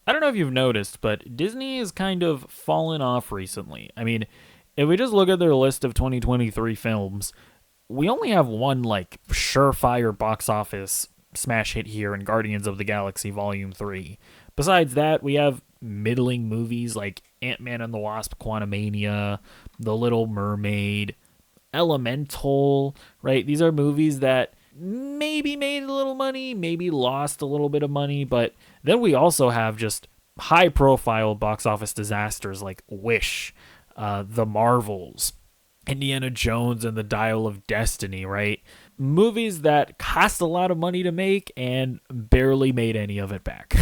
I don't know if you've noticed, but Disney has kind of fallen off recently. I mean, if we just look at their list of 2023 films, we only have one like surefire box office smash hit here in Guardians of the Galaxy Volume 3. Besides that, we have middling movies like Ant-Man and the Wasp: Quantumania, The Little Mermaid, Elemental, right? These are movies that maybe made a little money, maybe lost a little bit of money, but then we also have just high profile box office disasters like Wish, The Marvels, Indiana Jones and the Dial of Destiny, right? Movies that cost a lot of money to make and barely made any of it back.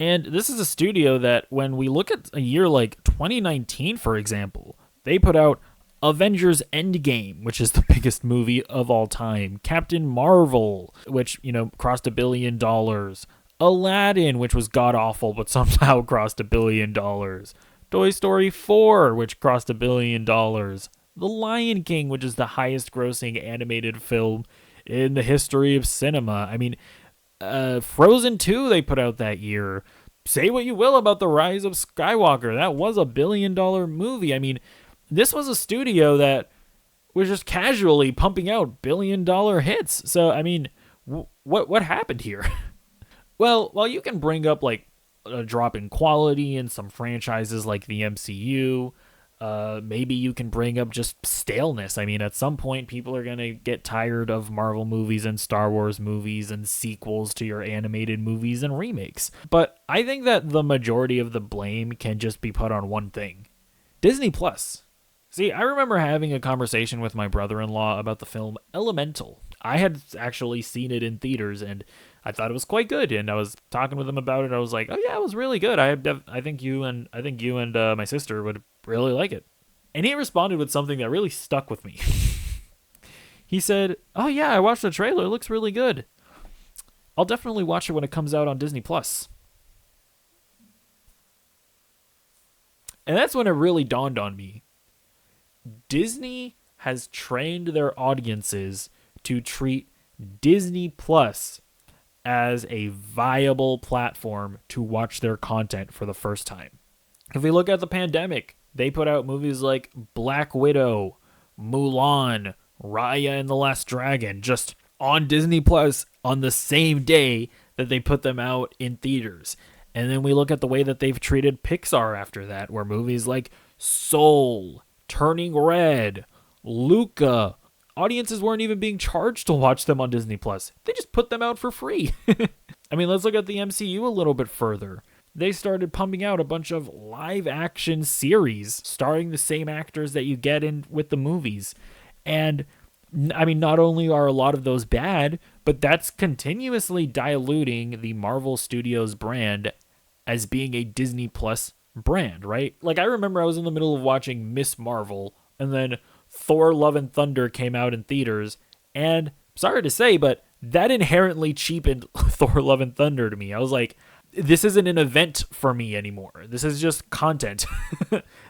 And this is a studio that, when we look at a year like 2019, for example, they put out Avengers Endgame, which is the biggest movie of all time, Captain Marvel, which, crossed $1 billion, Aladdin, which was god-awful but somehow crossed $1 billion, Toy Story 4, which crossed $1 billion, The Lion King, which is the highest grossing animated film in the history of cinema. I mean, Frozen 2 they put out that year. Say what you will about The Rise of Skywalker. That was a $1 billion movie. I mean, this was a studio that was just casually pumping out $1 billion hits. So, I mean, what happened here? Well, while you can bring up like a drop in quality in some franchises like the MCU, maybe you can bring up just staleness. I mean, at some point, people are going to get tired of Marvel movies and Star Wars movies and sequels to your animated movies and remakes. But I think that the majority of the blame can just be put on one thing: Disney Plus. See, I remember having a conversation with my brother-in-law about the film Elemental. I had actually seen it in theaters, and I thought it was quite good. And I was talking with him about it. I was like, "Oh yeah, it was really good. I think you and my sister would really like it." And he responded with something that really stuck with me. He said, "Oh yeah, I watched the trailer. It looks really good. I'll definitely watch it when it comes out on Disney Plus." And that's when it really dawned on me. Disney has trained their audiences to treat Disney Plus as a viable platform to watch their content for the first time. If we look at the pandemic, they put out movies like Black Widow, Mulan, Raya and the Last Dragon just on Disney Plus on the same day that they put them out in theaters. And then we look at the way that they've treated Pixar after that, where movies like Soul, Turning Red, Luca, audiences weren't even being charged to watch them on Disney Plus. They just put them out for free. I mean, let's look at the MCU a little bit further. They started pumping out a bunch of live action series starring the same actors that you get in with the movies. And I mean, not only are a lot of those bad, but that's continuously diluting the Marvel Studios brand as being a Disney Plus brand, right? Like, I remember I was in the middle of watching Miss Marvel, and then Thor Love and Thunder came out in theaters, and sorry to say, but that inherently cheapened Thor Love and Thunder to me. I was like, this isn't an event for me anymore. This is just content.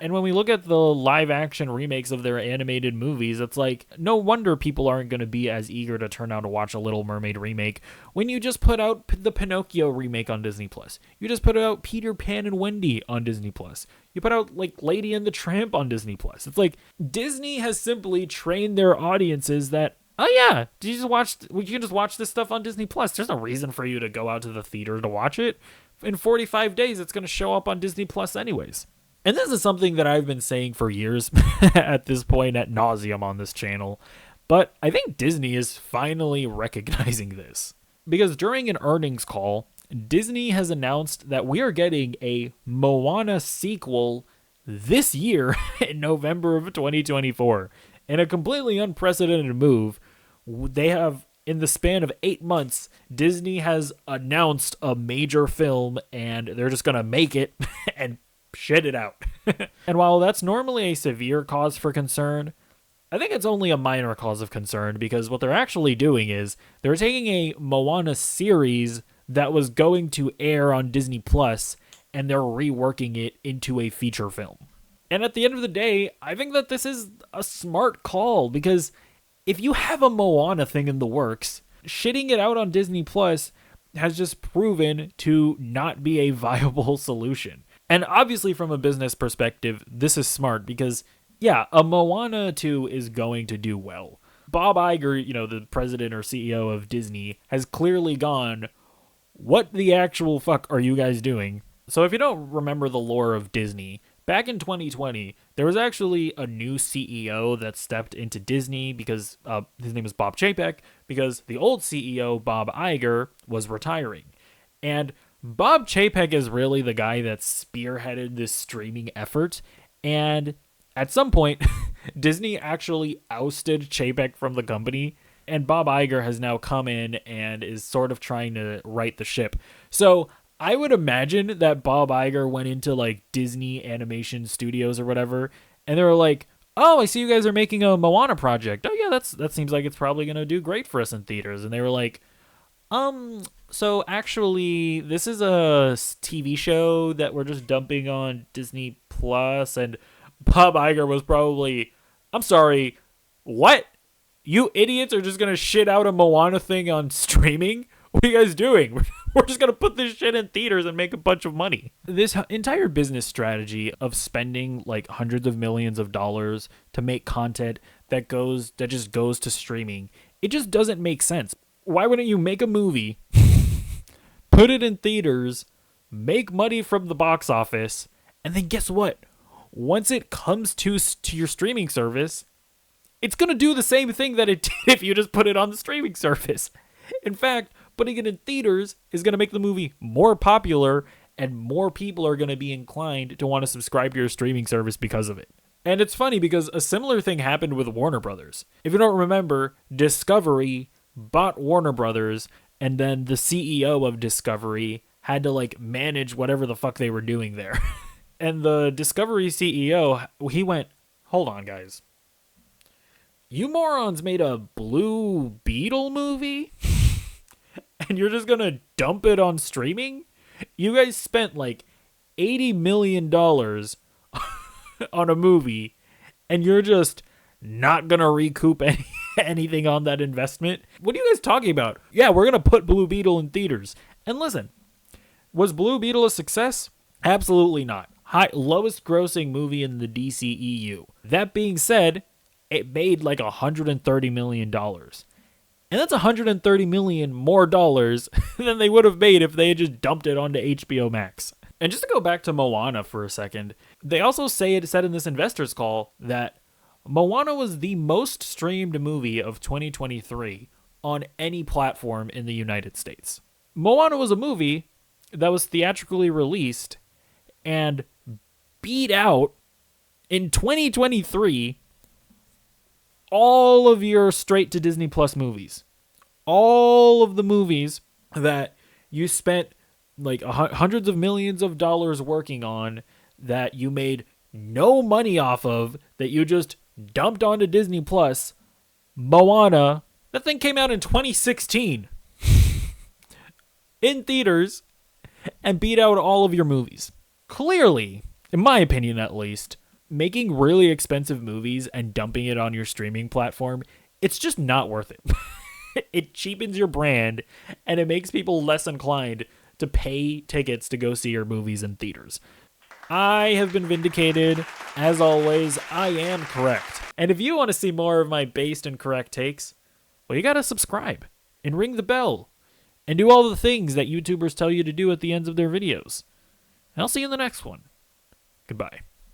And when we look at the live action remakes of their animated movies, it's like, no wonder people aren't going to be as eager to turn out to watch a Little Mermaid remake when you just put out the Pinocchio remake on Disney Plus. You just put out Peter Pan and Wendy on Disney Plus. You put out like Lady and the Tramp on Disney Plus. It's like Disney has simply trained their audiences that, oh yeah, you can just watch this stuff on Disney Plus. There's no reason for you to go out to the theater to watch it. In 45 days, it's going to show up on Disney Plus anyways. And this is something that I've been saying for years at this point ad nauseum on this channel. But I think Disney is finally recognizing this. Because during an earnings call, Disney has announced that we are getting a Moana sequel this year in November of 2024. In a completely unprecedented move, they have, in the span of 8 months, Disney has announced a major film, and they're just going to make it and shit it out. And while that's normally a severe cause for concern, I think it's only a minor cause of concern, because what they're actually doing is they're taking a Moana series that was going to air on Disney Plus, and they're reworking it into a feature film. And at the end of the day, I think that this is a smart call, because if you have a Moana thing in the works, shitting it out on Disney Plus has just proven to not be a viable solution. And obviously, from a business perspective, this is smart because, yeah, a Moana 2 is going to do well. Bob Iger, the president or CEO of Disney, has clearly gone, what the actual fuck are you guys doing? So if you don't remember the lore of Disney, back in 2020, there was actually a new CEO that stepped into Disney because his name is Bob Chapek, because the old CEO, Bob Iger, was retiring. And Bob Chapek is really the guy that spearheaded this streaming effort. And at some point, Disney actually ousted Chapek from the company. And Bob Iger has now come in and is sort of trying to right the ship. So I would imagine that Bob Iger went into like Disney Animation Studios or whatever, and they were like, "Oh, I see you guys are making a Moana project. Oh yeah, that seems like it's probably gonna do great for us in theaters." And they were like, so actually, this is a TV show that we're just dumping on Disney Plus." And Bob Iger was probably, "I'm sorry, what? You idiots are just gonna shit out a Moana thing on streaming? What are you guys doing? We're just going to put this shit in theaters and make a bunch of money." This entire business strategy of spending like hundreds of millions of dollars to make content that just goes to streaming, it just doesn't make sense. Why wouldn't you make a movie, put it in theaters, make money from the box office, and then guess what? Once it comes to your streaming service, it's going to do the same thing that it did if you just put it on the streaming service. In fact, putting it in theaters is going to make the movie more popular, and more people are going to be inclined to want to subscribe to your streaming service because of it. And it's funny because a similar thing happened with Warner Brothers. If you don't remember, Discovery bought Warner Brothers, and then the CEO of Discovery had to like manage whatever the fuck they were doing there. And the Discovery CEO, he went, "Hold on, guys. You morons made a Blue Beetle movie? And you're just going to dump it on streaming? You guys spent like $80 million on a movie, and you're just not going to recoup anything on that investment? What are you guys talking about? Yeah, we're going to put Blue Beetle in theaters." And listen, was Blue Beetle a success? Absolutely not. Lowest grossing movie in the DCEU. That being said, it made like $130 million. And that's $130 million more dollars than they would have made if they had just dumped it onto HBO Max. And just to go back to Moana for a second, they also said in this investors call that Moana was the most streamed movie of 2023 on any platform in the United States. Moana was a movie that was theatrically released and beat out in 2023 all of your straight to Disney Plus movies. All of the movies that you spent like hundreds of millions of dollars working on, that you made no money off of, that you just dumped onto Disney Plus. Moana, that thing came out in 2016 in theaters and beat out all of your movies. Clearly, in my opinion at least, making really expensive movies and dumping it on your streaming platform, it's just not worth it. It cheapens your brand, and it makes people less inclined to pay tickets to go see your movies in theaters. I have been vindicated. As always, I am correct. And if you want to see more of my based and correct takes, well, you gotta subscribe and ring the bell and do all the things that YouTubers tell you to do at the ends of their videos. And I'll see you in the next one. Goodbye.